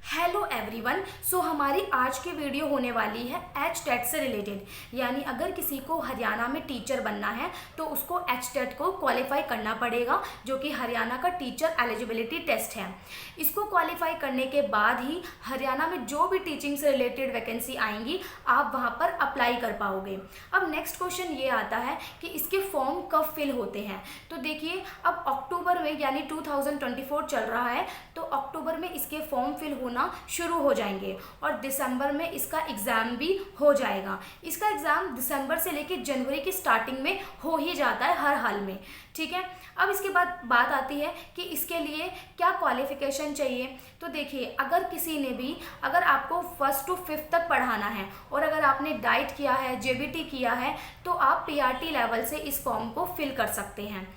Hello everyone. सो हमारी आज की वीडियो होने वाली है एच टेट से रिलेटेड, यानी अगर किसी को हरियाणा में टीचर बनना है तो उसको एच टेट को क्वालिफाई करना पड़ेगा, जो कि हरियाणा का टीचर एलिजिबिलिटी टेस्ट है। इसको क्वालिफाई करने के बाद ही हरियाणा में जो भी टीचिंग से रिलेटेड वैकेंसी आएंगी आप वहाँ पर अप्लाई कर पाओगे। अब नेक्स्ट क्वेश्चन ये आता है कि इसके फॉर्म कब फिल होते हैं। तो देखिए, अब अक्टूबर में यानी 2024 चल रहा है, तो अक्टूबर में इसके फॉर्म फिल होना शुरू हो जाएंगे और दिसंबर में इसका एग्ज़ाम भी हो जाएगा। इसका एग्ज़ाम दिसंबर से लेकर जनवरी की स्टार्टिंग में हो ही जाता है हर हाल में, ठीक है। अब इसके बाद बात आती है कि इसके लिए क्या क्वालिफिकेशन चाहिए। तो देखिए, अगर आपको 1st to 5th तक पढ़ाना है और अगर आपने डाइट किया है, जेबीटी किया है, तो आप पीआरटी लेवल से इस फॉर्म को फिल कर सकते हैं।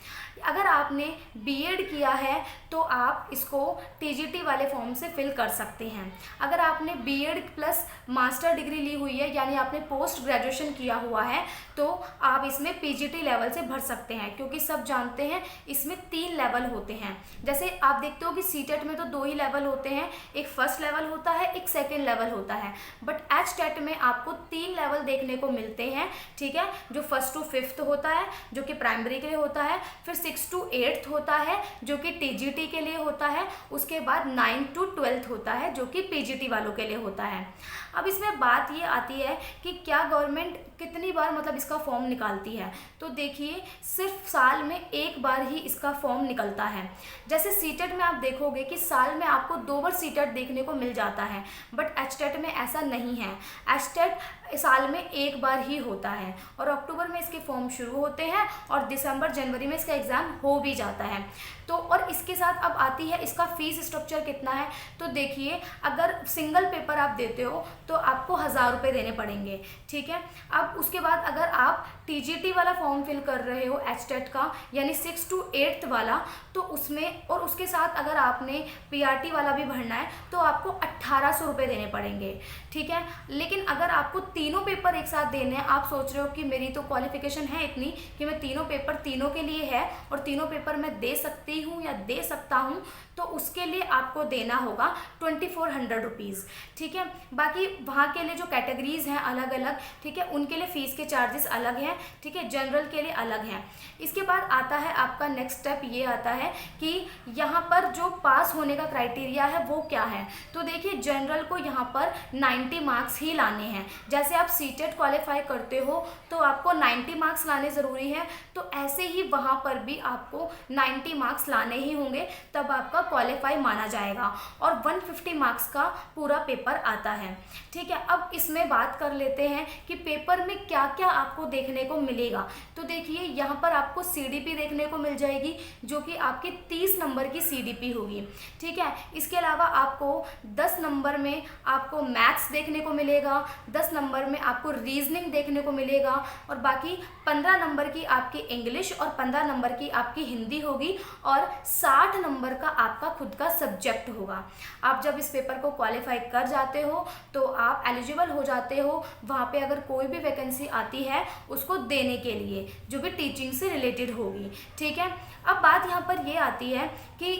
अगर आपने बीएड किया है तो आप इसको टीजीटी वाले फॉर्म से फिल कर सकते हैं। अगर आपने बीएड प्लस मास्टर डिग्री ली हुई है, यानी आपने पोस्ट ग्रेजुएशन किया हुआ है, तो आप इसमें पीजीटी लेवल से भर सकते हैं, क्योंकि सब जानते हैं इसमें 3 लेवल होते हैं। जैसे आप देखते हो कि सीटेट में तो 2 ही लेवल होते हैं, एक फर्स्ट लेवल होता है, एक सेकेंड लेवल होता है, बट एच टेट में आपको 3 लेवल देखने को मिलते हैं, ठीक है। जो 1st to 5th होता है जो कि प्राइमरी के लिए होता है, फिर 6th to 8th होता है जो कि टीजीटी के लिए होता है, उसके बाद 9th to 12th होता है जो कि पीजीटी वालों के लिए होता है। अब इसमें बात ये आती है कि क्या गवर्नमेंट कितनी बार इसका फॉर्म निकालती है। तो देखिए, सिर्फ साल में एक बार ही इसका फॉर्म निकलता है। जैसे सीटेट में आप देखोगे कि साल में आपको 2 बार सीटेट देखने को मिल जाता है, बट एच टेट में ऐसा नहीं है। एच टेट साल में एक बार ही होता है और अक्टूबर में इसके फॉर्म शुरू होते हैं और दिसंबर जनवरी में इसका एग्ज़ाम हो भी जाता है। तो और इसके साथ अब आती है इसका फीस स्ट्रक्चर कितना है। तो देखिए, अगर सिंगल पेपर आप देते हो तो आपको 1000 रुपये देने पड़ेंगे, ठीक है। अब उसके बाद अगर आप टीजीटी वाला फॉर्म फिल कर रहे हो एच टेट का, यानी 6th to 8th वाला, तो उसमें और उसके साथ अगर आपने पीआरटी वाला भी भरना है तो आपको 1800 रुपये देने पड़ेंगे, ठीक है। लेकिन अगर आपको तीनों पेपर एक साथ देने हैं, आप सोच रहे हो कि मेरी तो क्वालिफिकेशन है इतनी कि मैं तीनों पेपर तीनों के लिए है और तीनों पेपर मैं दे सकती हूँ या दे सकता हूँ, तो उसके लिए आपको देना होगा 2400 रुपीज़, ठीक है। बाकी वहाँ के लिए जो कैटेगरीज हैं अलग अलग, ठीक है, उनके लिए फ़ीस के चार्जेस अलग हैं, ठीक है, जनरल के लिए अलग हैं। इसके बाद आता है आपका नेक्स्ट स्टेप, ये आता है कि यहाँ पर जो पास होने का क्राइटेरिया है वो क्या है। तो देखिए, जनरल को यहाँ पर 90 मार्क्स ही लाने हैं। जैसे आप सीटेट क्वालिफाई करते हो तो आपको 90 मार्क्स लाने ज़रूरी है, तो ऐसे ही वहाँ पर भी आपको 90 मार्क्स लाने ही होंगे, तब आपका क्वालिफाई माना जाएगा और 150 मार्क्स का पूरा पेपर आता है, ठीक है। अब इसमें बात कर लेते हैं कि पेपर में क्या क्या आपको देखने को मिलेगा। तो देखिए, यहाँ पर आपको सीडीपी देखने को मिल जाएगी, जो कि आपकी 30 नंबर की सीडीपी होगी, ठीक है। इसके अलावा आपको 10 नंबर में आपको मैथ्स देखने को मिलेगा, 10 नंबर में आपको रीजनिंग देखने को मिलेगा और बाकी 15 नंबर की आपकी इंग्लिश और 15 नंबर की आपकी हिंदी होगी और 60 नंबर का आपका खुद का सब्जेक्ट होगा। आप जब इस पेपर को क्वालिफाई कर जाते हो तो आप एलिजिबल हो जाते हो वहाँ पे अगर कोई भी वैकेंसी आती है उसको देने के लिए, जो भी टीचिंग से रिलेटेड होगी, ठीक है। अब बात यहाँ पर ये आती है कि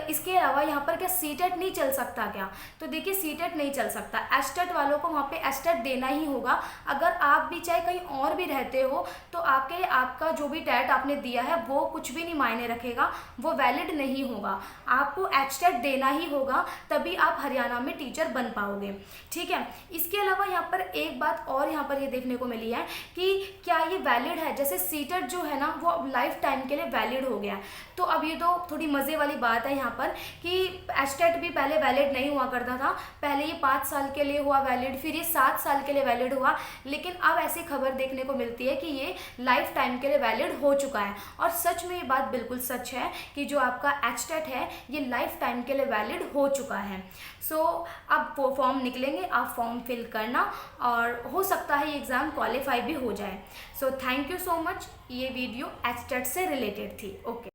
इसके अलावा यहाँ पर क्या सीटेट नहीं चल सकता क्या। तो देखिए, सीटेट नहीं चल सकता, एचटेट वालों को वहाँ पे एचटेट देना ही होगा। अगर आप भी चाहे कहीं और भी रहते हो तो आपके लिए आपका जो भी टेट आपने दिया है वो कुछ भी नहीं मायने रखेगा, वो वैलिड नहीं होगा। आपको एचटेट देना ही होगा, तभी आप हरियाणा में टीचर बन पाओगे, ठीक है। इसके अलावा यहाँ पर एक बात और यहाँ पर ये देखने को मिली है कि क्या ये वैलिड है। जैसे सीटेट जो है ना वो लाइफ टाइम के लिए वैलिड हो गया है, तो अब ये तो थोड़ी मज़े वाली बात है यहाँ पर कि एचटेट भी पहले वैलिड नहीं हुआ करता था। पहले ये 5 साल के लिए हुआ वैलिड, फिर ये 7 साल के लिए वैलिड हुआ, लेकिन अब ऐसी खबर देखने को मिलती है कि ये लाइफ टाइम के लिए वैलिड हो चुका है। और सच में ये बात बिल्कुल सच है कि जो आपका एचटेट है ये लाइफ टाइम के लिए वैलिड हो चुका है। सो अब वो फॉर्म निकलेंगे, आप फॉर्म फिल करना और हो सकता है ये एग्ज़ाम क्वालिफाई भी हो जाए। So thank you so much. ये वीडियो एचटेट से रिलेटेड थी। ओके।